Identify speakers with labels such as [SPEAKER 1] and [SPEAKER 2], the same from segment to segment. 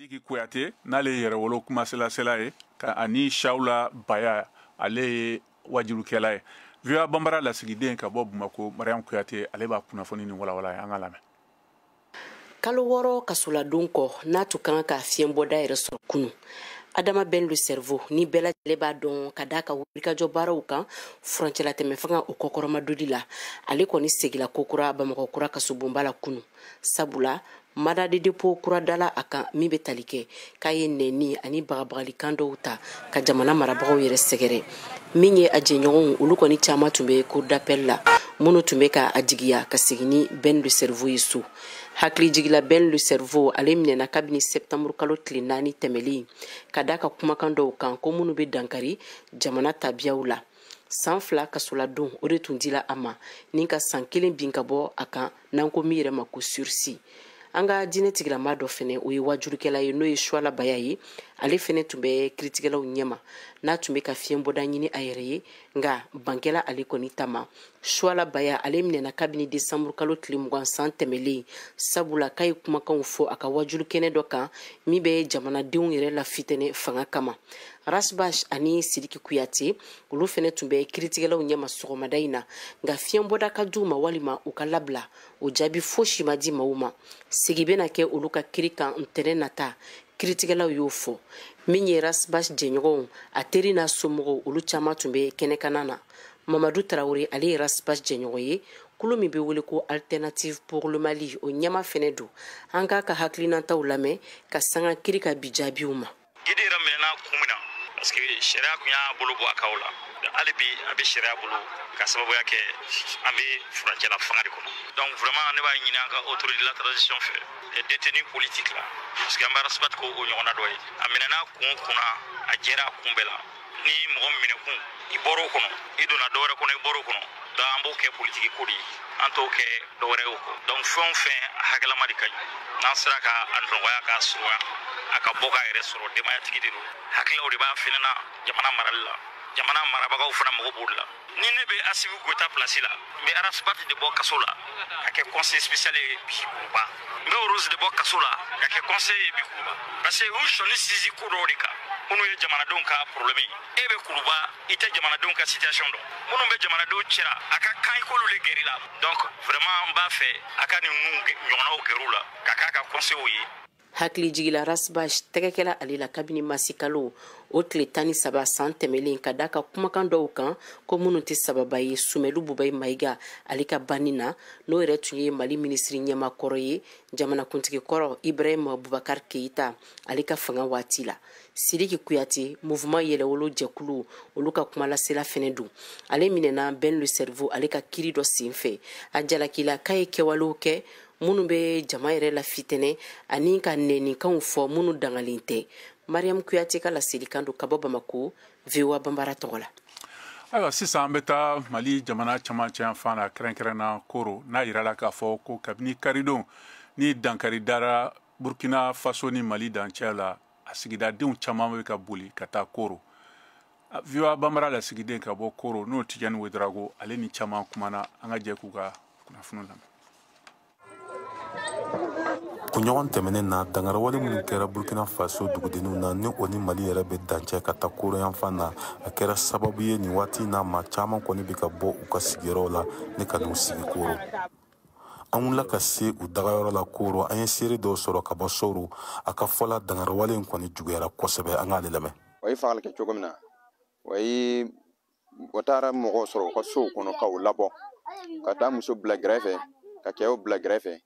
[SPEAKER 1] Sidiki Kouyaté n'ale yɛrɛ wolo kumasela ye ka ani Shawla Baya ale wajulukɛla ye VOA Bambara lasigiden ka bɔ Bamako Mariam Kouyaté ale b'a kunnafoni ni walawala ye an ka lamɛn.
[SPEAKER 2] Kalo wɔɔrɔ kasoladon kɔ n'a tun kan ka fiɲɛbɔda yɛrɛ sɔrɔ kunu Adama Ben le cerveau ni bɛɛ lajɛlen b'a dɔn ka d'a ka wulikajɔ baaraw kan furancɛla tɛmɛ fanga o kɔkɔrɔmadodi la ale kɔni segila kokura Bamakɔ kura kasobonba la kunu sabula Madade depo kura dala a kan min bɛ tali kɛ k'a ye nɛni ani bagabagalikan dɔw ta ka jamana marabagaw yɛrɛ sɛgɛrɛ min ye a jɛɲɔgɔnw olu kɔni caman tun bɛ cour d'appel la minnu tun bɛ ka a jigiya ka segin ni Ben le cerveau ye so hakili jigila Ben le cerveau ale minɛna kabini septembre kalo tile 4 tɛmɛlen ka d'a ka kumakan dɔw kan ko minnu bɛ dankari jamana tabiyaw la san 2 kasoladon o de tun dila a ma ni ka san 1 bin ka bɔ a kan n'an ko min yɛrɛ ma ko sursis an ka diinɛ tigilama dɔ fɛnɛ o ye wajurukɛla ye n'o ye Shawla Baya ye ale fɛnɛ tun bɛ kiritigɛlaw ɲɛma n'a tun bɛ ka fiɲɛbɔda ɲini a yɛrɛ ye nka bankɛla ale kɔni tama Shawla Baya ale minɛna kabini décembre kalo tile 20 san tɛmɛlen sabula k'a ye kumakanw fɔ a ka wajurukɛnɛ dɔ kan min bɛ jamanadenw yɛrɛ la fitɛnɛ fanga kama Rasbash ani Sidiki Kouyaté olu fɛnɛ tun bɛ kiritigɛlaw ɲɛma sɔgɔmada in na nka fiɲɛbɔda ka d'u ma walima u ka labila o jaabi fosi ma di maaw ma segi bɛna kɛ olu ka kiri kan ntɛnɛn nata kiritigɛlaw y'o fɔ min ye Rasbash jɛɲɔgɔnw a teri n'a somɔgɔw olu caman tun bɛ kɛnɛkana na Mamadou Traoré ale ye Rasbash jɛɲɔgɔn ye kulu min bɛ wele ko Alternative pour le Mali o ɲɛma fɛnɛ don an k'a ka hakilinataw lamɛn ka sanga kiri ka bi jaabiw ma
[SPEAKER 3] parce que sharia kun y'a bolo bɔ a kaw la hali bi a bɛ sharia bolo ka sababuya kɛ an bɛ furancɛla fanga de kɔnɔ donc vraiment ne b'a ɲini an ka autorité de la transition fɛ les détenus politiques là parce que an bɛ Rasbash ko o ɲɔgɔnna dɔ ye a minɛna kun kunna a jɛra a kun bɛɛ la ni mɔgɔ minɛkun i bɔr'o kɔnɔ i donna dɔwɛrɛ kɔnɔ i bɔr'o kɔnɔ donc an b'o kɛ politique ko de ye an t'o kɛ dɔwɛrɛ ye o kɔ donc fɛn o fɛn a hakilama de ka ɲi n'an sera ka a nɔgɔya k'a surunya a ka bɔ k'a yɛrɛ sɔrɔ denbayatigi de don hakililaw de b'a fɛnɛ na jamana marali la jamana marabagaw fana mago b'o de la ni ne bɛ Assimi Goïta place la n bɛ Rasbash de bɔ kaso la ka kɛ conseil spécial ye bi Kuruba n bɛ Rose de bɔ kaso la ka kɛ conseil ye bi Kuruba parce que u sɔnni sinsin ko dɔw de kan minnu ye jamanadenw ka problème ye e bɛ Kuruba i tɛ jamanadenw ka situation dɔn minnu bɛ jamanadenw cɛra a ka kan i k'olu de gɛrɛ la donc vraiment n b'a fɛ a ka nin ɲɔgɔnnaw gɛrɛ u la ka k'a ka conseil ye
[SPEAKER 2] hakili jigila Rasbash tɛgɛkɛla ale la kabini masikalo o tile 13 san tɛmɛlen ka d'a ka kumakan dɔw kan ko minnu tɛ sababa ye Sumɛlu Bubayi Mayiga ale ka banni na n'o yɛrɛ tun ye Mali minisiri ɲɛmakɔrɔ ye jamanakuntigi kɔrɔ Ibrahima Boubacar Keïta ale ka fanga waati la Sidiki Kouyaté mouvement yɛlɛwolo jɛkulu olu ka kumalasela fɛnɛ don ale minɛna Ben le cerveau ale ka kiri dɔ senfɛ a jalakila k'a ye kɛwalew kɛ minnu bɛ jama yɛrɛ la fitɛnɛ ani ka nɛnikanw fɔ minnu dangalen tɛ Mariam Kouyaté ka laselikan don ka bɔ Bamako VOA Bambara tɔgɔ la.
[SPEAKER 1] Ayiwa sisan an bɛ taa Mali jamana camancɛ yan fan na kɛrɛnkɛrɛnna Koro n'a yirala k'a fɔ ko kabini karidon ni dankari dara Burkina Faso ni Mali dancɛ la a sigidadenw caman bɛ ka boli ka taa Koro VOA Bambara lasigiden ka bɔ Koro n'o Tijani Wederago ale ni caman kumana an ka jɛ k'u ka kunnafoni lamɛn.
[SPEAKER 4] Kunɲɔgɔn tɛmɛnen na dangarawale minnu kɛra Burkina Faso dugudenninw na ni o ni Mali yɛrɛ bɛ dancɛ ka taa Koro yanfan na a kɛra sababu ye nin waati n'a maa caman kɔni bɛ ka bɔ u ka sigiyɔrɔw la ne ka n'u sigi Koro an wulila ka se u dagayɔrɔ la Koro an ye seere dɔw sɔrɔ ka bɔ Soro a ka fɔla dangarawale in kɔni juguyara kosɛbɛ an k'ale lamɛn.
[SPEAKER 5] O ye fagali kɛ cogo min na o taara mɔgɔw sɔrɔ u ka sow kɔnɔ ka u labɔ ka taa muso bila gɛrɛfɛ ka cɛw bila gɛrɛfɛ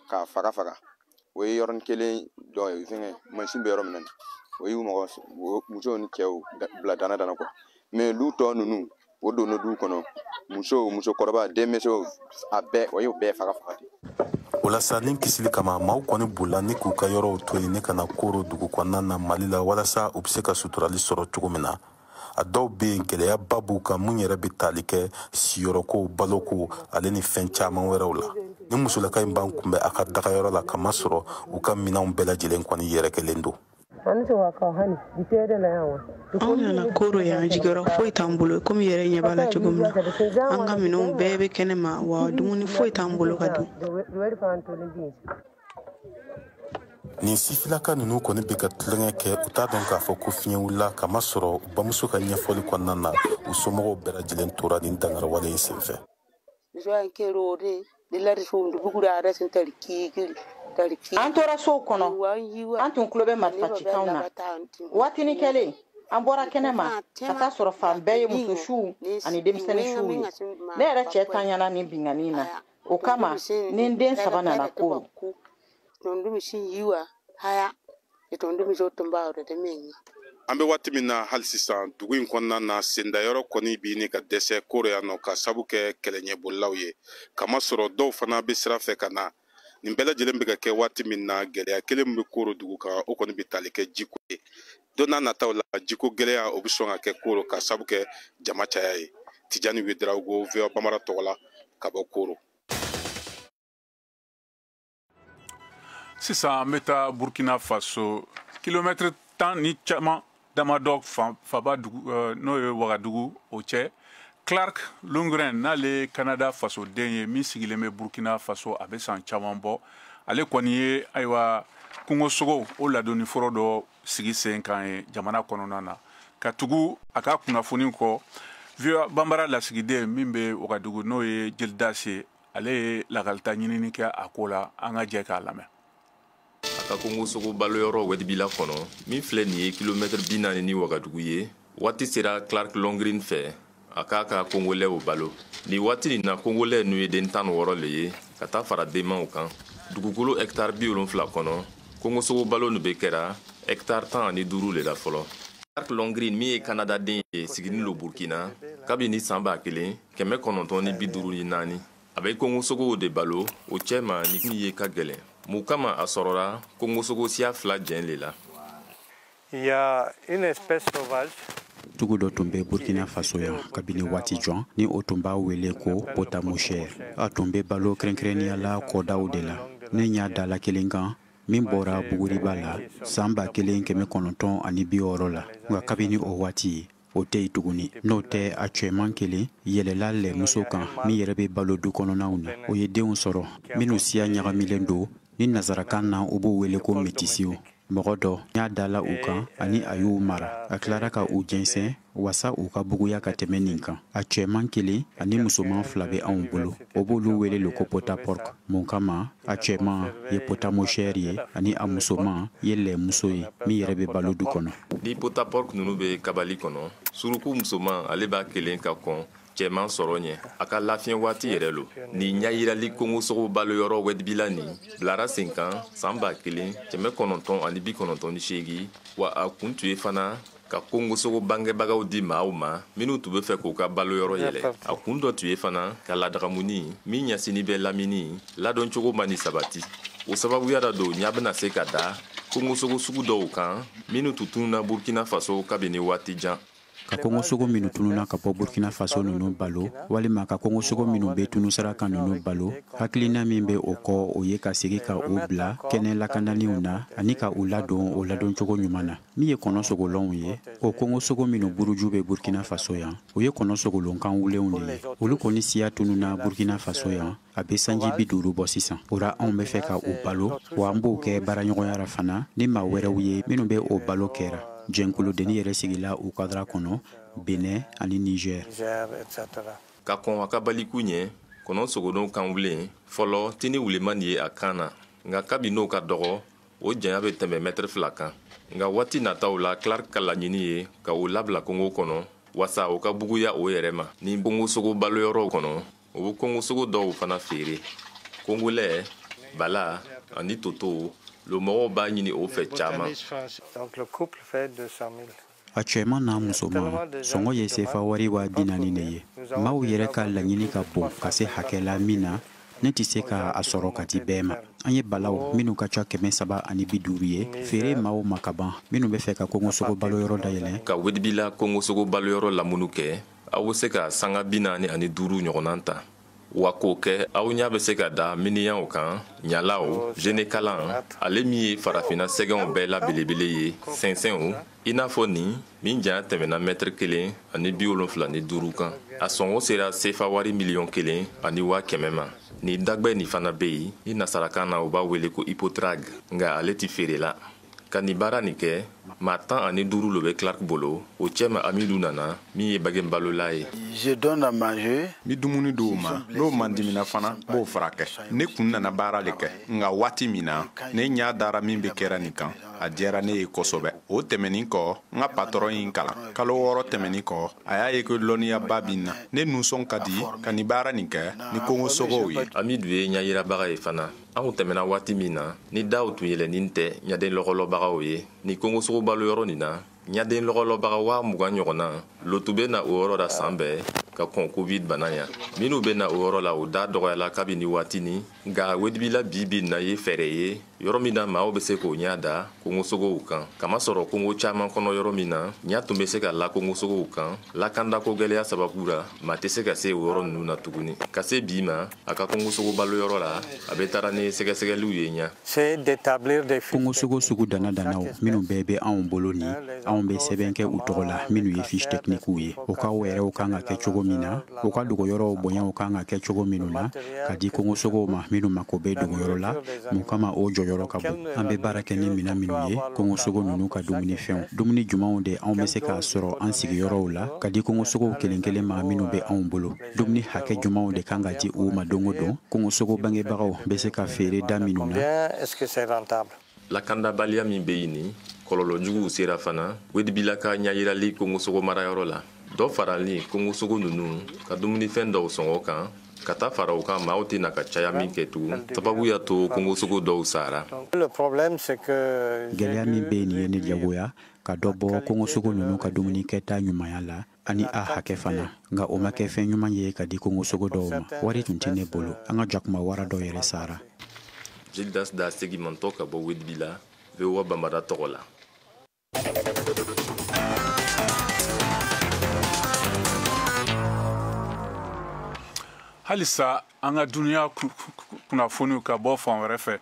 [SPEAKER 5] k'a faga o ye yɔrɔnin kelen dɔ ye fɛngɛ mansin bɛ yɔrɔ min na o ye musow ni cɛw bila dana quoi mais lu tɔ ninnu o donna du kɔnɔ musokɔrɔba denmisɛnw a bɛɛ o y'o bɛɛ faga ten.
[SPEAKER 4] O la sa ni kisili kama maaw kɔni bolila ni k'u ka yɔrɔw to yen ne ka na Koro dugu kɔnɔna na Mali la walasa u bɛ se ka suturali sɔrɔ cogo min na a dɔw bɛ yen gɛlɛyaba b'u kan mun yɛrɛ bɛ tali kɛ siyɔrɔko baloko ale ni fɛn caman wɛrɛw la ni musolaka in b'an kunbɛn a ka dagayɔrɔ la kamasɔrɔ u ka minɛnw bɛɛ lajɛlen kɔni yɛrɛkɛlen don.
[SPEAKER 6] Anw nana Koro yan jigiyɔrɔ foyi t'an bolo komi yɛrɛ ɲɛ b'a la cogo min na an ka minɛnw bɛɛ bɛ kɛnɛ ma wa dumuni foyi t'an bolo ka dun.
[SPEAKER 4] Nin sifilaka ninnu kɔni bɛ ka tulonkɛ kɛ u t'a dɔn k'a fɔ ko fiɲɛ wulila kamasɔrɔ u bamuso ka ɲɛfɔli kɔnɔna na u somɔgɔw bɛɛ lajɛlen tora nin dangarawale in senfɛ.
[SPEAKER 7] An tora sow kɔnɔ an tun tulo bɛ marifacikanw na waatinin kɛlen an bɔra kɛnɛ ma ka taa sɔrɔ fan bɛɛ ye musosuw ani denmisɛnnin suw ye. Ne yɛrɛ cɛ tanyana nin binganin na o kama ni n den 3 nana Koro.
[SPEAKER 4] An bɛ waati min na hali sisan dugu in kɔnɔna na sendayɔrɔ kɔni bi ni ka dɛsɛ Koro yan nɔ ka sabu kɛ kɛlɛɲɛbolilaw ye kamasɔrɔ dɔw fana bɛ sira fɛ ka na. Nin bɛɛ lajɛlen bɛ ka kɛ waati min na gɛlɛya kelen min bɛ Koro dugu kan o kɔni bɛ tali kɛ jiko ye. Don n'a nataw la jiko gɛlɛya o bɛ sɔn ka kɛ Koro ka sabu kɛ jama caya ye. Tijani Wederawogo VOA Bambara tɔgɔ la ka bɔ Koro.
[SPEAKER 1] Sisan an bɛ taa Burkina Faso kilomètre 10 ni caman damadɔ faba dugu n'o ye Wagadugu o cɛ Clark Lundgren n'ale Canada fasoden ye min sigilen bɛ Burkina Faso a bɛ san caman bɔ ale kɔni ye ayiwa kungosogo o ladonni fɔlɔ dɔ sigi sen kan ye jamana kɔnɔna na ka tugu a ka kunnafoni kɔ VOA Bambara lasigiden min bɛ Wagadugu n'o ye Jelidase ale ye lakalita ɲinini kɛ a ko la an ka jɛ k'a lamɛn.
[SPEAKER 8] A ka kungosogo baloyɔrɔ Wɛdibila kɔnɔ min filɛ nin ye kilomètre 40 ni Wagadugu ye waati sera Clark Lundgren fɛ a k'a ka kongolɛw balo ni waati nin na kongolɛ n'u ye den 16 le ye ka taa fara denmaw kan dugukolo hectare 70 kɔnɔ kungosogo balo nu bɛ kɛra hectare 15 le la fɔlɔ. Clark Lundgren min ye Canada den ye siginin lo Burkina kabini san 1954 a bɛ kungosogow de balo o cɛ ma ni min ye ka gɛlɛn. Mun kama a sɔrɔla kungosogo siya 2 jɛn le la.
[SPEAKER 9] Il y a une espèce sauvage.
[SPEAKER 10] Dugu dɔ tun bɛ Burkina Faso yan kabini waati jɔn ni o tun b'a wele ko potamochère a tun bɛ balo kɛrɛnkɛrɛnnenya la kɔdaw de la. Ne ɲa dala kelen kan min bɔra Buguriba la san 1960 la nka kabini o waati o tɛ yen tuguni n'o tɛ a cɛman kelen yɛlɛla lɛmuso kan min yɛrɛ bɛ balo du kɔnɔnaw na o ye denw sɔrɔ minnu siya ɲagamilen don ni nazarakan na u b'u wele ko métisiw. Mɔgɔ dɔ y'a dala u kan ani a y'u mara a tilara ka u jɛnsɛn wasa u ka buguya ka tɛmɛ nin kan. A cɛman kelen ani musoman 2 bɛ anw bolo o b'olu wele le ko potapork. Mun kama a cɛman ye potamochère ye ani a musoman ye lɛmuso ye min yɛrɛ bɛ balo du kɔnɔ.
[SPEAKER 8] Ni potapork ninnu bɛ kabali kɔnɔ suruku musoman ale b'a kelen ka kɔn cɛman sɔrɔ ɲɛ a ka lafiɲɛ waati yɛrɛ lo ni ɲayirali kungosogo baloyɔrɔ Wɛdibila nin bilara sen kan san 1998 wa a kun tun ye fana ka kungosogo bangebagaw di maaw ma minnu tun bɛ fɛ k'u ka baloyɔrɔ yɛlɛ a kun dɔ tun ye fana ka ladagamuni min ɲasini bɛ lamini ladɔncogo ma ni sabati o sababuya da don ɲa bɛna se ka da kungosogo sugu dɔw kan minnu tun tununa Burkina Faso kabini waati jan.
[SPEAKER 10] Ka kongosogo minnu tununa ka bɔ Burkina Faso ninnu balo walima ka kongosogo minnu bɛ tunu saraka ninnu balo hakilina min bɛ o kɔ o ye ka segi ka u bila kɛnɛ lakandaniw na ani ka u ladon o ladoncogo ɲuman na min ye kɔnɔsogolɔnw ye o kongosogo minnu buruju bɛ Burkina Faso yan o ye kɔnɔsogolonkan wulenw de ye olu kɔni siya tununa Burkina Faso yan a bɛ sanji 50 bɔ sisan o la anw bɛ fɛ ka u balo wa an b'o kɛ baaraɲɔgɔnya fana ni maa wɛrɛw ye minnu bɛ o balo kɛra. Jɛnkolodeni yɛrɛ sigila u kadra kɔnɔ Benin ani Niger.
[SPEAKER 8] Ka kɔn a ka baliku ɲɛ kɔnɔsogodenw kan wulen fɔlɔ tini wuleman ye a kan na nka kabi n'o ka dɔgɔ o janya bɛ tɛmɛ mètre 2 kan nka waati nataw la Clark ka laɲini ye ka o labila kongo kɔnɔ wasa o ka buguya o yɛrɛ ma ni kongosogo baloyɔrɔw kɔnɔ o bɛ kongosogo dɔw fana feere kongolɛ bala ani toto lo mɔgɔw b'a ɲini o fɛ caman.
[SPEAKER 10] A cɛman n'a musoman sɔngɔ ye sefa wari wa 40 de ye maaw yɛrɛ ka laɲini ka bon ka se hakɛ la min na ne tɛ se ka a sɔrɔ ka di bɛɛ ma an ye balaw minnu ka ca 350 ye feere maaw ma ka ban minnu bɛ fɛ ka kongosogo baloyɔrɔ dayɛlɛ
[SPEAKER 8] ka Wɛdibila kongosogo baloyɔrɔ lamunu kɛ aw bɛ se ka sanga 45 ɲɔgɔnna ta wa k'o kɛ aw ɲa bɛ se ka da miniyanw kan ɲalaw jenekalan ale min ye farafina sɛgɛnw bɛɛ la belebele ye sɛnsɛnw i n'a fɔ nin min janya tɛmɛna mètre 1 ani 75 kan a sɔngɔ sera sefa wari miliyɔn 1 ani wa 100 ma. Ni dagbɛ ni fana bɛ yen ni nasarakan na u b'a wele ko hipotrag nka ale ti feere la. Ka ni baara nin kɛ maa 15 lo bɛ Clark bolo o cɛ ma Amidu nana min ye bagenbalola ye.
[SPEAKER 11] Je donne à manger.
[SPEAKER 12] Mi dumuni d'u ma n'o man dimina fana b'o furakɛ. Ne kun nana baara le kɛ nka waati min na ne ɲa dara min bɛ kɛra nin kan a diyara ne ye kosɛbɛ. O tɛmɛnin kɔ n ka patɔrɔn in kalan kalo 6 tɛmɛnin kɔ a y'a ye ko lɔnniyaba bi na ne nusɔn ka di ka ni baara nin kɛ ni kɔngɔsɔgɔw ye.
[SPEAKER 8] Amidu ye ɲayirabaga ye fana. Anw tɛmɛna waati min na ni daw tun yɛlɛnin tɛ ɲaden lɔgɔlɔbagaw ye ni kɔngɔsogo balo yɔrɔ nin na ɲaden lɔgɔlɔbaga 20 ɲɔgɔnna lotu bɛ na o yɔrɔ la san bɛɛ ka kɔn covid bana ɲa minnu bɛ na o yɔrɔ la o da dɔgɔyala kabini waatini nka wedibila bi na ye fɛɛrɛ ye yɔrɔ min na maaw bɛ se k'o ɲa da kɔngɔsogow kan kamasɔrɔ kɔngɔ caman kɔnɔ yɔrɔ min na ɲa tun bɛ se ka la kɔngɔsogow kan lakandako gɛlɛya sababu la maa tɛ se ka se o yɔrɔ ninnu na tuguni ka se bi ma a ka kɔngɔsogo balo yɔrɔ la a bɛ taara ni sɛgɛsɛgɛliw ye ɲa.
[SPEAKER 10] Kɔngɔsogo sugu dana-danaw minnu bɛɛ bɛ anw bolo ni anw bɛ sɛbɛn kɛ u tɔgɔ la minnu ye fiche technique ye o ka wɛrɛw kan ka kɛ cogo min na o ka dogoyɔrɔw bonyaw kan ka kɛ cogo minnu na ka di kɔngɔsogow ma minnu mako bɛ dogoyɔrɔ la mun kama o jɔyɔrɔ ka bon an bɛ baara kɛ ni minɛn minnu ye kɔngɔsogo ninnu ka dumunifɛnw dumuni jumanw de anw bɛ se k'a sɔrɔ an sigiyɔrɔw la ka di kɔngɔsogow kelen kelen ma minnu bɛ anw bolo dumuni hakɛ jumanw de kan ka di u ma don o don kɔngɔsogo bangebagaw bɛ se ka feere da minnu na.
[SPEAKER 8] Lakandabaliya min bɛ yen ni kɔlɔlɔ juguw sera fana wedibila ka ɲayirali kɔngɔsogo marayɔrɔ la dɔ farali kɔngɔsogo ninnu ka dumunifɛn dɔw sɔngɔ kan ka taa fara u kan maaw tɛna ka caya min kɛ tugun sababu y'a to kɔngɔsogo dɔw sara.
[SPEAKER 10] Gɛlɛya min bɛ yen nin ye ne diyagoya ka dɔ bɔ kɔngɔsogo ninnu ka dumuni kɛta ɲumanya la ani a hakɛ fana nka o ma kɛ fɛn ɲuman ye ka di kɔngɔsogo dɔw ma wari tun tɛ ne bolo an ka jakuma wara dɔw yɛrɛ sara.
[SPEAKER 8] Gildas da segimantɔ ka bɔ wedibila VOA Bambara tɔgɔ la.
[SPEAKER 1] Halisa an ka duniya kunnafoniw ka bɔ fan wɛrɛ fɛ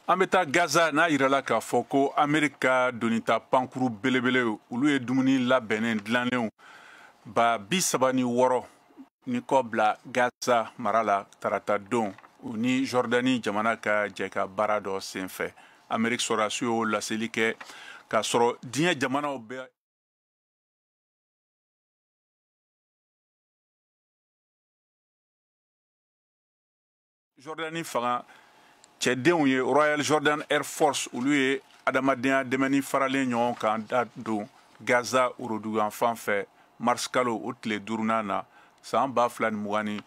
[SPEAKER 1] an bɛ taa Gaza n'a yirala k'a fɔ ko Amerika donita pankuru belebele olu ye dumuni labɛnnen dilanlenw ba 36 ni kɔ bila Gaza mara la tarata don u ni Jordani jamana ka jɛ ka baara dɔ senfɛ Amerika sɔrɔdasiw y'o laseli kɛ k'a sɔrɔ diɲɛ jamanaw bɛɛ Jordani fanga cɛdenw ye Royal Jordan Air Force olu ye adamadenya dɛmɛni faralen ɲɔgɔn kan da don Gaza urodugan fan fɛ mars kalo o tile 5nan na san 2024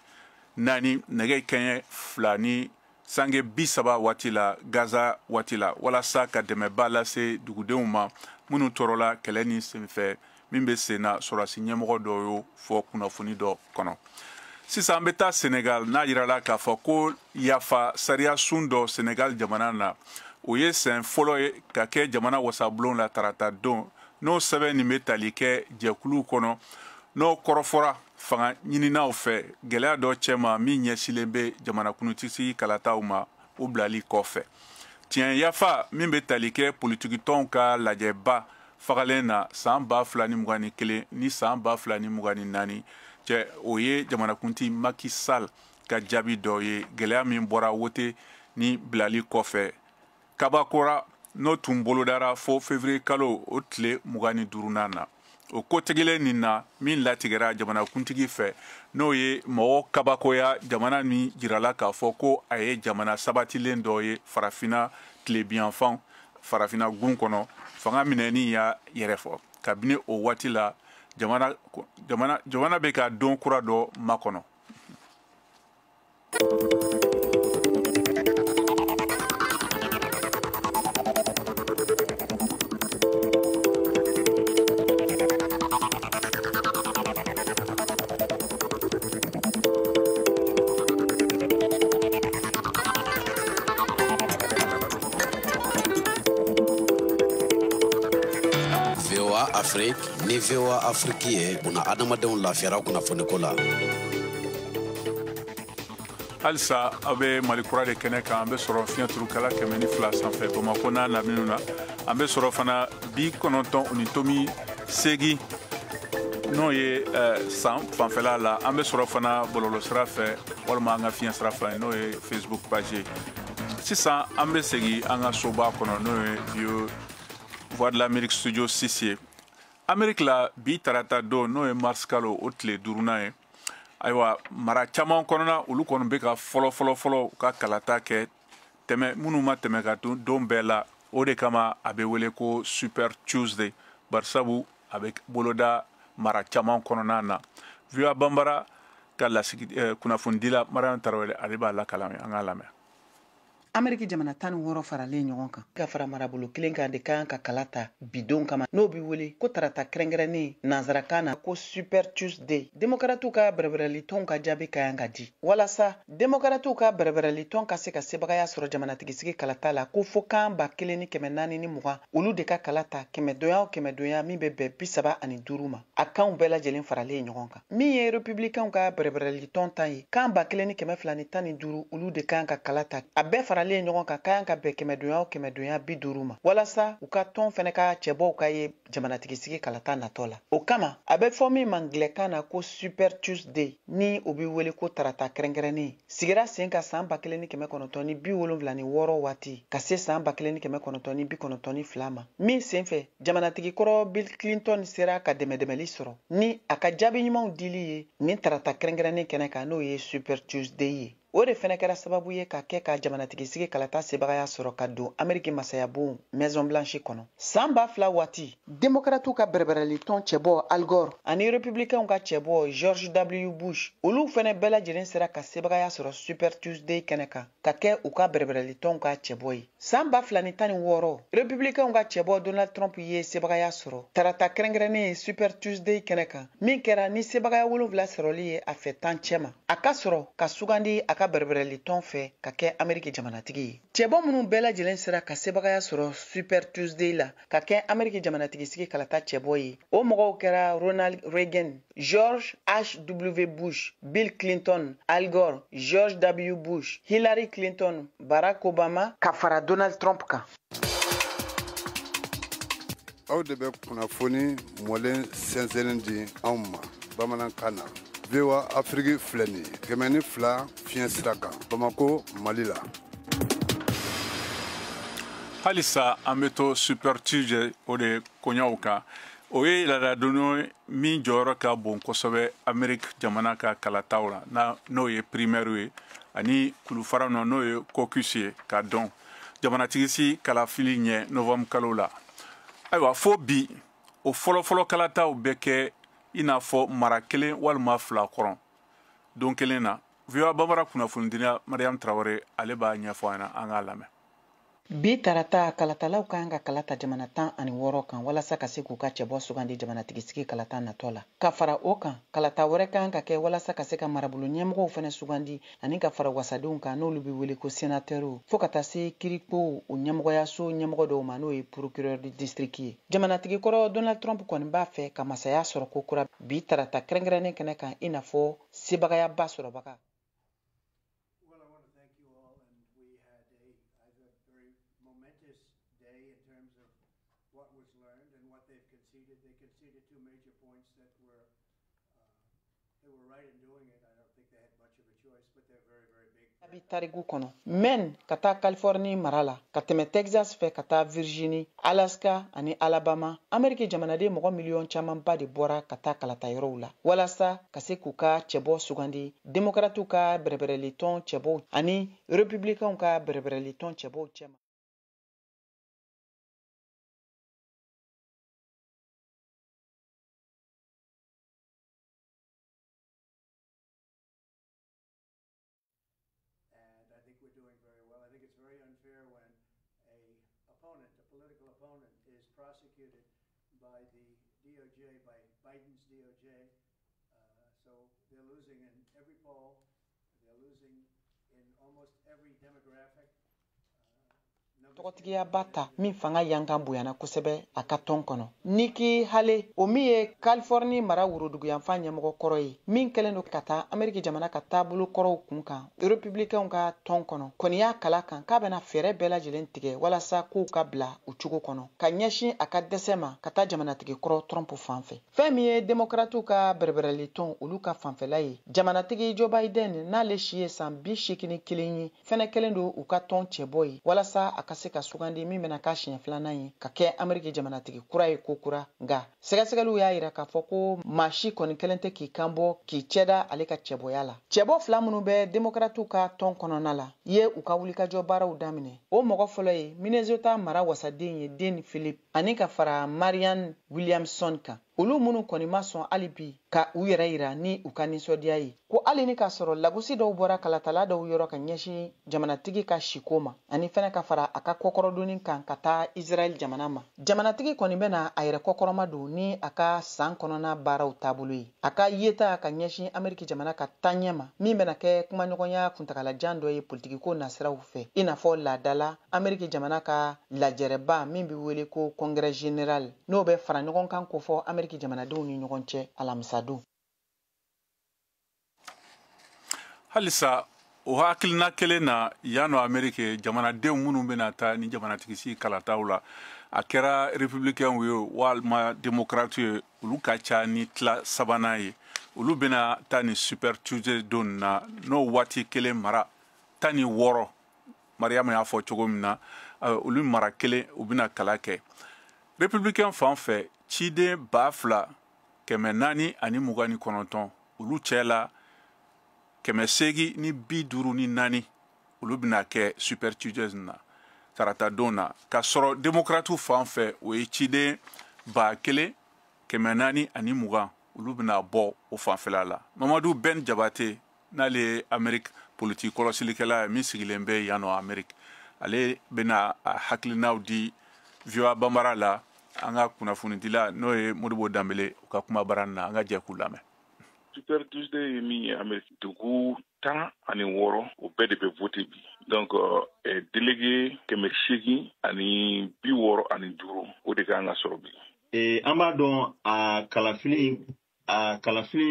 [SPEAKER 1] nɛgɛ kɛɲɛ 2 ni sange 30 waati la Gaza waati la walasa ka dɛmɛba lase dugudenw ma minnu tɔɔrɔla kɛlɛ ni senfɛ min bɛ sen na sɔrɔdasi ɲɛmɔgɔ dɔ y'o fɔ kunnafoni dɔ kɔnɔ. Sisan an bɛ taa Senegal n'a yirala k'a fɔ ko yafa sariya sun dɔ Senegal jamana na o ye sɛn fɔlɔ ye ka kɛ jamana wasabulon la tarata don n'o sɛbɛn nin bɛ tali kɛ jɛkuluw kɔnɔ n'o kɔrɔfɔra fanga ɲininaw fɛ gɛlɛya dɔ cɛma min ɲɛsilen bɛ jamanakuntigi kalataw ma o bilali kɔfɛ tiɲɛ yafa min bɛ tali kɛ politikitɔnw ka lajɛba fagalen na san 2021 ni san 2024 cɛ o ye jamanakuntigi Macky Sall ka jaabi dɔ ye gɛlɛya min bɔra wote ni bilali kɔfɛ kabakora n'o tun bolodara fo février kalo o tile 25nan na o kotigɛlen nin na min latigɛra jamanakuntigi fɛ n'o ye mɔgɔ kabakoya jamana min jirala k'a fɔ ko a ye jamana sabatilen dɔ ye farafina tilebiyanfan farafina gun kɔnɔ fanga minɛni y'a yɛrɛ fɔ kabini o waati la jamana bɛ ka don kura dɔ makɔnɔ.
[SPEAKER 13] Afrique ni VOA Afrique ye una adamadenw lafiyara kunnafoniko la.
[SPEAKER 1] Halisa a bɛ Mali kura de kɛnɛ kan an bɛ sɔrɔ fiɲɛturukala 102 sanfɛ Bamako n'a lamini na an bɛ sɔrɔ fana 98.8 n'o ye san fanfɛla la an bɛ sɔrɔ fana bɔlɔlɔsira fɛ walima an ka fiɲɛ sira fɛ n'o ye Facebook page ye sisan an bɛ segin an ka soba kɔnɔ n'o ye Voix de l'Amérique studio 6 ye Amérique la bi tarata don n'o ye mars kalo o tile 5nan ye ayiwa mara caman kɔnɔna olu kɔni bɛ ka fɔlɔ u ka kalata kɛ tɛmɛ minnu ma tɛmɛ ka don bɛɛ la o de kama a bɛ wele ko Super Tuesday barisabu a bɛ boloda mara caman kɔnɔna na VOA Bambara ka kunnafonidila Mariam Tarawele ale b'a lakalan an k'a lamɛn.
[SPEAKER 7] Ameriki jamana 16 faralen ɲɔgɔn kan ka fara marabolo kelen kan de kan ka kala ta bidon kama n'o bi wele ko tarata kɛrɛnkɛrɛnnen nanzarakan na ko Super Tuesday. Demokratiw ka bɛrɛbɛrɛli tɔn ka jaabi ka yan ka di walasa demokratiw ka bɛrɛbɛrɛli tɔn ka se ka sebagaya sɔrɔ jamanatigisi kalata la ko fo kan 1420 olu de ka kala ta kɛmɛdonya min bɛ bɛn 35 ma a kanw bɛɛ lajɛlen faralen ɲɔgɔn kan min ye republicainw ka bɛrɛbɛrɛli tɔn tan ye kan 1215 olu de kan ka kala ta a bɛɛ faralen ɲɔgɔn kan kayan ka bɛn kɛmɛdonya 50 ma walasa u ka tɔn fɛnɛ ka cɛbɔw ka ye jamanatigisi kalata natɔ la o kama a bɛ fɔ min mangilɛkan na ko Super Tuesday ni o bi wele ko tarata kɛrɛnkɛrɛnnen sigira sen ka san 1976 waati ka se san 1992 ma min senfɛ jamanatigikɔrɔ Bill Clinton sera ka dɛmɛdɛmɛli sɔrɔ ni a ka jaabi ɲumanw dili ye ni tarata kɛrɛnkɛrɛnnen kɛnɛ kan n'o ye Super Tuesday ye o de fɛnɛ kɛra sababu ye ka kɛ ka jamanatigisi kalata sebagaya sɔrɔ ka don Ameriki masayabon Maison Blanche kɔnɔ san 2000 waati demokratiw ka bɛrɛbɛrɛli tɔn cɛbɔ Al Gore ani republicainw ka cɛbɔ George W. Bush olu fɛnɛ bɛɛ lajɛlen sera ka sebagaya sɔrɔ Super Tuesday kɛnɛ kan ka kɛ u ka bɛrɛbɛrɛli tɔn ka cɛbɔ ye san 2016 republicainw ka cɛbɔ Donald Trump ye sebagaya sɔrɔ tarata kɛrɛnkɛrɛnnen Super Tuesday kɛnɛ kan min kɛra ni sebagaya 7 sɔrɔli ye a fɛ 10 cɛma a ka sɔrɔ ka sugandi a ka bɛrɛbɛrɛli tɔn fɛ ka kɛ Ameriki jamanatigi ye cɛbɔ minnu bɛɛ lajɛlen sera ka sebagaya sɔrɔ Super Tuesday la ka kɛ Ameriki jamanatigisi kalata cɛbɔ ye o mɔgɔw kɛra Ronald Reagan George H.W. Bush Bill Clinton Al Gore George W. Bush Hillary Clinton Barack Obama ka fara Donald Trump kan
[SPEAKER 11] aw de bɛ kunnafoni mɔlen sɛnsɛnlen di anw ma bamanankan na VOA Afrique filɛ nin ye 102 fiɲɛ sira kan Bamako Mali la
[SPEAKER 1] halisa an bɛ to Super Tuesday o de koɲaw kan o ye laadadonno min jɔyɔrɔ ka bon kosɛbɛ Ameriki jamana ka kalataw la n'o ye primaire ye ani kulufara n'o ye caucus ye ka dɔn jamanatigisi kalafili ɲɛ novembre kalo la ayiwa fo bi o fɔlɔfɔlɔ kalataw bɛ kɛ i n'a fɔ mara kelen walima 2 kɔrɔ don kelen na VOA Bambara kunnafonidila Mariam Tarawele ale b'a ɲɛfɔ an k'a lamɛn
[SPEAKER 7] bi tarata kalatalaw kan ka kalata jamana 16 kan walasa ka se k'u ka cɛbɔ sugandi jamanatigisi kalata natɔ la ka fara o kan kalata wɛrɛ kan ka kɛ walasa ka se ka marabolo ɲɛmɔgɔw fɛnɛ sugandi ani ka fara wasadenw kan n'olu bi wele ko sénateurs fo ka taa se kirikpo o ɲɛmɔgɔyaso ɲɛmɔgɔ dɔw ma n'o ye procureur du district ye jamanatigikɔrɔ Donald Trump kɔni b'a fɛ ka masaya sɔrɔ ko kura bi tarata kɛrɛnkɛrɛnnen kɛnɛ kan i n'a fɔ sebagayaba sɔrɔbaga tariku kɔnɔ men ka taa Californie mara la ka tɛmɛ Texas fɛ ka taa Virginie Alaska ani Alabama Ameriki jamanaden mɔgɔ miliyɔn camanba de bɔra ka taa kalata yɔrɔw la walasa ka se k'u ka cɛbɔ sugandi demokratiw ka bɛrɛbɛrɛli tɔn cɛbɔw ani republicainw ka bɛrɛbɛrɛli tɔn cɛbɔw cɛma
[SPEAKER 14] by the DOJ, by Biden's DOJ. So they're losing in every poll. They're losing in almost every demographic.
[SPEAKER 7] tɔgɔtigiya ba ta min fanga yankan bonyana kosɛbɛ a ka tɔn kɔnɔ. Niki Haley o min ye Californie mara woroduguyanfan ɲɛmɔgɔ kɔrɔ ye min kɛlen don ka taa Ameriki jamana ka taabolo kɔrɔw kun kan républicainw ka tɔn kɔnɔ kɔni y'a kala kan k'a bɛna fɛɛrɛ bɛɛ lajɛlen tigɛ walasa kow ka bila u cogo kɔnɔ ka ɲɛsin a ka dɛsɛ ma ka taa jamanatigi kɔrɔ Trump fanfɛ. Fɛn min ye démocrates ka bɛrɛbɛrɛli tɔn olu ka fanfɛla ye jamanatigi Joe Biden n'ale si ye san 81 ye fɛnɛ kɛlen don u ka tɔn cɛbɔ ye walasa a ka se ka sugandi min bɛna ka siɲɛ filanan ye ka kɛ Ameriki jamanatigi kura ye ko kura nga sɛgɛsɛgɛliw y'a yira k'a fɔ ko maa si kɔni kelen tɛ k'i kanbɔ k'i cɛda ale ka cɛbɔya la. Cɛbɔ fila minnu bɛ démocrates ka tɔn kɔnɔna la ye u ka wulikajɔ baaraw daminɛ. O mɔgɔ fɔlɔ ye Minnesota mara wasaden ye Den Philip ani ka fara Marianne Williamson kan. Olu minnu kɔni ma sɔn hali bi ka u yɛrɛ yira ni u ka nisɔndiya ye ko hali ni k'a sɔrɔ lagosi dɔw bɔra kalatala dɔw yɔrɔ ka ɲɛsin jamanatigi ka siko ma ani fɛnɛ ka fara a ka kɔkɔrɔdonni kan ka taa Israel jamana ma. Jamanatigi kɔni bɛna a yɛrɛ kɔkɔrɔma don ni a ka san kɔnɔna baaraw taabolo ye. A ka yeta ka ɲɛsin Ameriki jamana ka taaɲɛ ma min bɛna kɛ kumaɲɔgɔnya kuntagalajan dɔ ye politikiko nasiraw fɛ i n'a fɔ laadala Ameriki jamana ka lajɛrɛba min bɛ wele ko Congrès général n'o bɛ fara ɲɔgɔn kan ko fɔ Ameriki jamanadenw ni ɲɔgɔn cɛ alamisadon.
[SPEAKER 1] Halisa o hakilina kelen na yano Amerike jamanadenw minnu bɛna taa ni jamanatigisi kalataw la a kɛra républicain ye walima démocrate ye olu ka ca ni tila sabanan ye olu bɛna taa ni Super Tuesday don na n'o waati kelen mara 16 Mariama y'a fɔ cogo min na olu mara kelen u bɛna kala kɛ républicain fan fɛ ciden 2,429 olu cɛ la 854 olu bɛna kɛ Super Tuesday na tarata don na ka sɔrɔ démocrates fan fɛ o ye ciden 1,420 olu bɛna bɔ o fanfɛla la. Mamadou Ben Jabate n'ale ye Ameriki politique kɔlɔsilikɛla min sigilen bɛ yan nɔ Ameriki ale bɛna hakilinaw di VOA Bambara la an ka kunnafonidila n'o ye Modibo Dambele u ka kuma bara na an ka jɛ k'u lamɛn.
[SPEAKER 15] Super Tuesday ye min ye Ameriki dugu 16 o bɛɛ de bɛ vote bi. Donc délégué 865 o de kan ka sɔrɔ bi.
[SPEAKER 16] An b'a dɔn a kalafili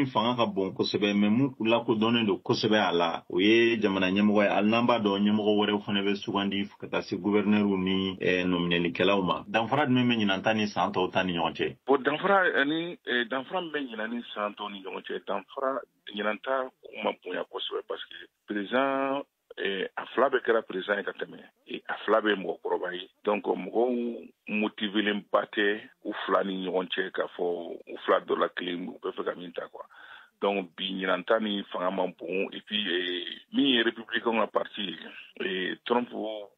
[SPEAKER 16] fanga ka bon kosɛbɛ mais mun lakodɔnnen don kosɛbɛ a la o ye jamana ɲɛmɔgɔ ye hali n'an b'a dɔn ɲɛmɔgɔ wɛrɛw fana bɛ sugandi ka taa se gouverneur ni nominɛlikɛlaw ma. Danfara jumɛn bɛ ɲinan ta ni san tɔw ta ni ɲɔgɔn cɛ?
[SPEAKER 15] Bon danfara min bɛ ɲinan ni san tɔw ni ɲɔgɔn cɛ danfara ɲinan ta kuma bonya kosɛbɛ parce que président a fila bɛ kɛra président ye ka tɛmɛ a fila bɛ mɔgɔkɔrɔba ye donc mɔgɔw motivelen ba tɛ u fila ni ɲɔgɔn cɛ k'a fɔ u fila dɔ la kelen u bɛ fɛ ka min ta quoi. Donc bi ɲinanta ni fanga man bon et puis min ye républicain ka parti Trump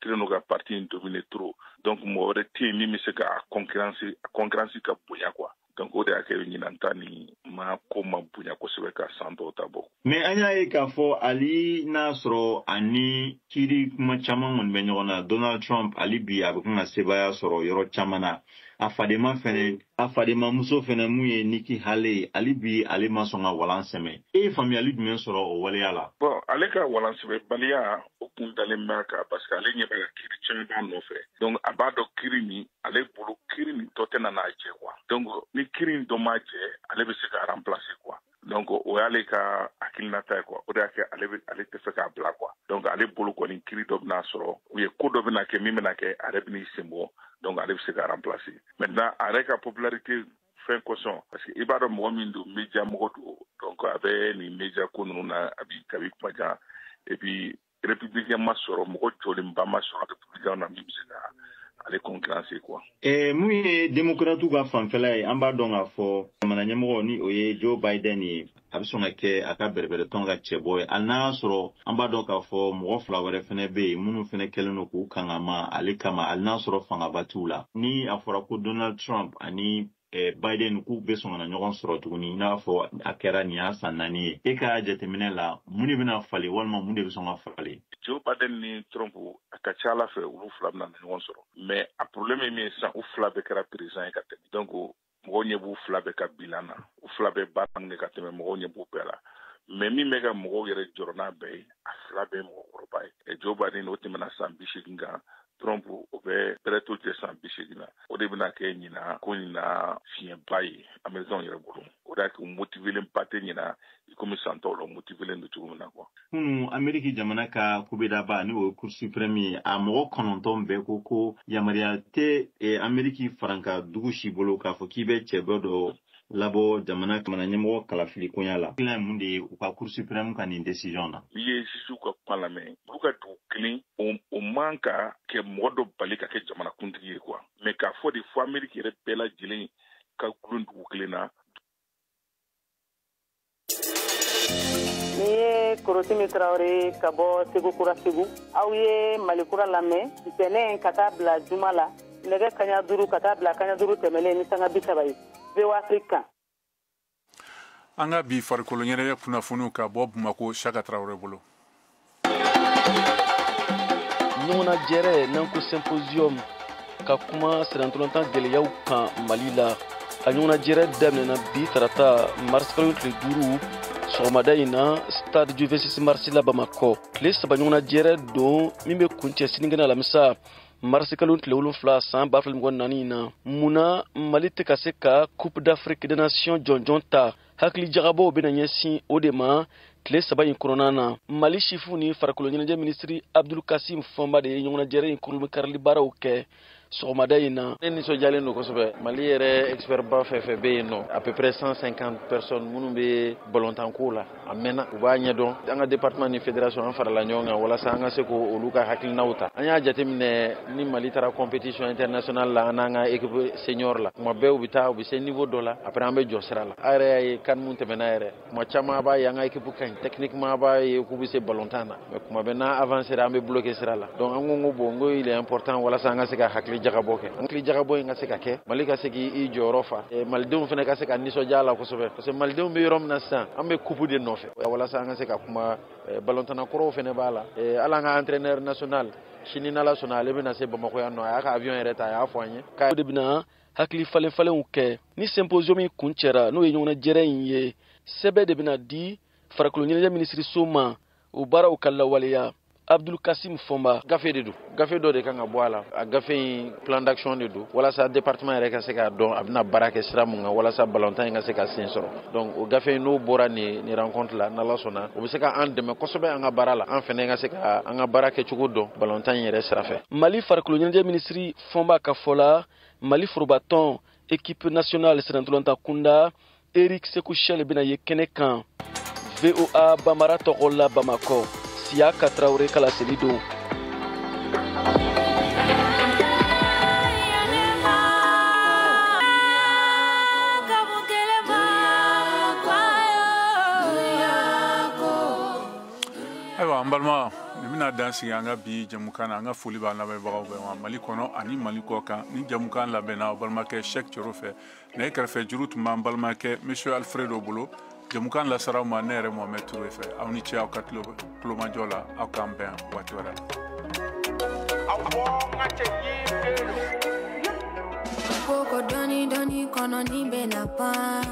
[SPEAKER 15] kelen no ka parti in dominer trop donc mɔgɔ wɛrɛ tɛ yen min bɛ se ka concurrence ka bonya quoi. Donc o de y'a kɛ ɲinanta ni ma ko ma bonya kosɛbɛ ka san dɔw ta bɔ.
[SPEAKER 16] Mais an y'a ye k'a fɔ ali n'a sɔrɔ ani kiiri kuma caman kɔni bɛ ɲɔgɔn na Donald Trump ali bi a bɛ kan ka sebaya sɔrɔ yɔrɔ caman na a fadenmamuso fɛnɛ mun ye Nikki Haley ali bi ale ma sɔn ka walan sɛmɛ. E ye faamuyali jumɛn sɔrɔ o waleya la?
[SPEAKER 15] Bon ale ka walan sɛbɛbaliya o kun dalen b'a kan parce que ale ɲɛ bɛ ka kiiri caman b'a nɔfɛ donc a b'a dɔn kiiri min ale bolo kiiri nin tɔ tɛ na n'a jɛ quoi. Donc ni kiiri in dɔ ma jɛ ale bɛ se ka remplacer quoi. Donc o y'ale ka hakilinata ye quoi. O de y'a kɛ ale tɛ fɛ k'a bila quoi. Donc ale bolo kɔni kiiri dɔ bɛna sɔrɔ u ye ko dɔ bɛna kɛ min bɛna kɛ ale bɛn'i sen bɔ donc ale bɛ se ka remplacer. Maintenant a yɛrɛ ka popularité fɛn kosɔn parce que i b'a dɔn mɔgɔ min don média mɔgɔ don donc a bɛ nin média ko ninnu na a bi kabi kuma jan et puis républicain ma sɔrɔ mɔgɔ jɔlenba ma sɔrɔ républicain na min bɛ se ka ale concurrence quoi.
[SPEAKER 16] Mun ye démocrate ka fanfɛla ye an b'a dɔn k'a fɔ jamana ɲɛmɔgɔ ni o ye Joe Biden ye a bɛ sɔn ka kɛ a ka bɛrɛbɛrɛtɔn ka cɛbɔ ye hali n'a y'a sɔrɔ an b'a dɔn k'a fɔ mɔgɔ fila wɛrɛ fɛnɛ bɛ yen minnu fɛnɛ kɛlen don k'u kangama ale kama hali n'a sɔrɔ fangaba t'u la ni a fɔra ko Donald Trump ani Biden k'u bɛ sɔn ka na ɲɔgɔn sɔrɔ tuguni n'a fɔ a kɛra nin y'a san 4 ye e ka jateminɛ la mun de bɛna falen walima mun de bɛ sɔn ka falen?
[SPEAKER 15] Joe Biden ni Trump a ka ca Ala fɛ olu fila bɛna na ɲɔgɔn sɔrɔ mais a problème ye min ye sisan u fila bɛɛ kɛra président ye ka tɛmɛ donc mɔgɔw ɲɛ b'u fila bɛɛ ka bilan na u fila bɛɛ baara minɛ ka tɛmɛ mɔgɔw ɲɛ b'u bɛɛ la mais min bɛ ka mɔgɔw yɛrɛ jɔrɔ n'a bɛɛ ye a fila bɛɛ ye mɔgɔkɔrɔba ye Joe Biden o tɛmɛna san 80 kan Trump o bɛ bɛrɛto cɛ san 80 na o de bɛna kɛ ɲina ko ɲina fiɲɛba ye américain yɛrɛ bolo o de y'a kɛ motivelen ba tɛ ɲina i komi san tɔw la motivelen don cogo min na quoi.
[SPEAKER 16] Ameriki jamana ka kubedaba ni o Cour suprême ye a mɔgɔ 9 bɛɛ ko yamaruya tɛ Ameriki faranka dugu si bolo k'a fɔ k'i bɛ cɛ dɔ labɔ jamana ɲɛmɔgɔ kalafili koɲa la. Kila mun de u ka Cour suprême ka nin décision na.
[SPEAKER 15] N'i ye juge ka kuma lamɛn olu ka dugu kelen o man ka kɛ mɔgɔ dɔ bali ka kɛ jamana kuntigi ye quoi mais k'a fɔ de fɔ Ameriki yɛrɛ bɛɛ lajɛlen ka gulon dugu kelen na.
[SPEAKER 17] Ni ye Korosimi Traoré ka bɔ Segu Kura Segu aw ye Mali kura lamɛn ntɛnɛn ka taa bila juma la nɛgɛ kaɲa 5 ka taa bila kaɲa 5 tɛmɛlen ni sanga 30 ye VOA Afrique.
[SPEAKER 1] An ka bi farikolo ɲɛnajɛ kunnafoniw ka bɔ Bamako Saka Traoré bolo.
[SPEAKER 18] Ɲɔgɔnna jɛrɛ n'an ko symposium ka kuma sirantɔlɔntan gɛlɛyaw kan Mali la. A ɲɔgɔnna jɛrɛ daminɛna bi tarata mars kalo tile 5 sɔgɔmada in na stade Juventus Marsi la Bamako. Tile 3 ɲɔgɔnna jɛrɛ don min bɛ kuncɛ sinikɛnɛ alamisa mars kalo tile 7 san 2024 na. Munna Mali tɛ ka se ka Coupe d'Afrique des Nations jɔnjɔn ta hakili jagabɔw bɛna ɲɛsin o de ma tile 3 in kɔnɔna na. Mali chifu ni farikolo ɲɛnajɛ ministri Abdul Kasim Fɔnba de ye ɲɔgɔnna jɛrɛ in kurumi karili baaraw kɛ sɔgɔmada in na. Ne nisɔndiyalen don kosɛbɛ. Mali yɛrɛ expert ba fɛn fɛn bɛ yen nɔ à peu près 150 personnes minnu bɛ ballontanko la a mɛnna u b'a ɲɛdɔn. An ka département ni fédération an farala ɲɔgɔn kan walasa an ka se k'olu ka hakilinaw ta. An y'a jateminɛ ni Mali taara compétition internationale la an n'an ka équipe senior la kuma bɛɛ u bɛ taa u bɛ se niveau dɔ la après an bɛ jɔ sira la. A yɛrɛ y'a ye CAN mun tɛmɛna yɛrɛ kuma caman a b'a ye an ka équipe ka ɲi techniquement a b'a ye k'u bɛ se ballontan na mais kuma bɛɛ n'an avancer an bɛ bloquer sira la donc an ko bon ko il est important walasa an ka se ka hakili jagabɔ kɛ. Hakili jagabɔ in ka se ka kɛ Mali ka se k'i jɔyɔrɔ fa malidenw fana ka se ka nisɔndiya la kosɛbɛ parce que malidenw bɛ yɔrɔ min na sisan an bɛ coupe de nɔfɛ walasa an ka se ka kuma ballontanna kɔrɔw fana b'a la hali an ka entraîneur national sini n'Ala sɔnna ale bɛna se Bamako yan nɔ a y'a ka avion yɛrɛ ta a y'a fɔ an ye k'a de bɛna hakili falen-falenw kɛ ni symposium in kun cɛra n'o ye ɲɔgɔnna jɛrɛ in ye sɛbɛn de bɛna di farikolo ɲɛnajɛ minisiriso ma o baaraw ka lawaleya. Abdul Kasim Fɔnba gafe de don gafe dɔ de kan ka bɔ a la a gafe in plan d'action de don walasa département yɛrɛ ka se k'a dɔn a bɛna baara kɛ sira mun kan walasa ballontan in ka se ka sen sɔrɔ donc o gafe in n'o bɔra nin rencontre la n'Ala sɔnna o bɛ se ka an dɛmɛ kosɛbɛ an ka baara la an fɛnɛ ka se ka an ka baara kɛcogo dɔn ballontan in yɛrɛ sira fɛ. Mali farikolo ɲɛnajɛ minisiri Fɔnba ka fɔ la Mali forobatɔn équipe nationale sirantɔlɔntan kunda Eric Sekou Chel bɛna ye kɛnɛ kan VOA Bamara tɔgɔ la Bamako. Saka Traoré kala seli don.
[SPEAKER 1] Ayiwa an balima nin bɛna dan sigi an ka bi jamukan na an ka foli b'an lamɛnbagaw bɛɛ ma Mali kɔnɔ ani Mali kɔ kan ni jamukan labɛnna balimakɛ Cheikh Coro fɛ ne kɛrɛfɛ juru tun b'an balimakɛ Monsieur Alfredo bolo jamukan lasaraw ma ne yɛrɛ Mohamed Touré fɛ aw ni ce aw ka tulomajɔ la aw k'an bɛn waati wɛrɛ
[SPEAKER 19] Koko doni doni kono ni bena pan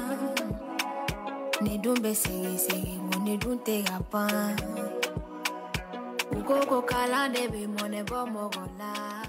[SPEAKER 19] ni dumbe segi segi moni dunte gapan Koko kala debe mone bomo gola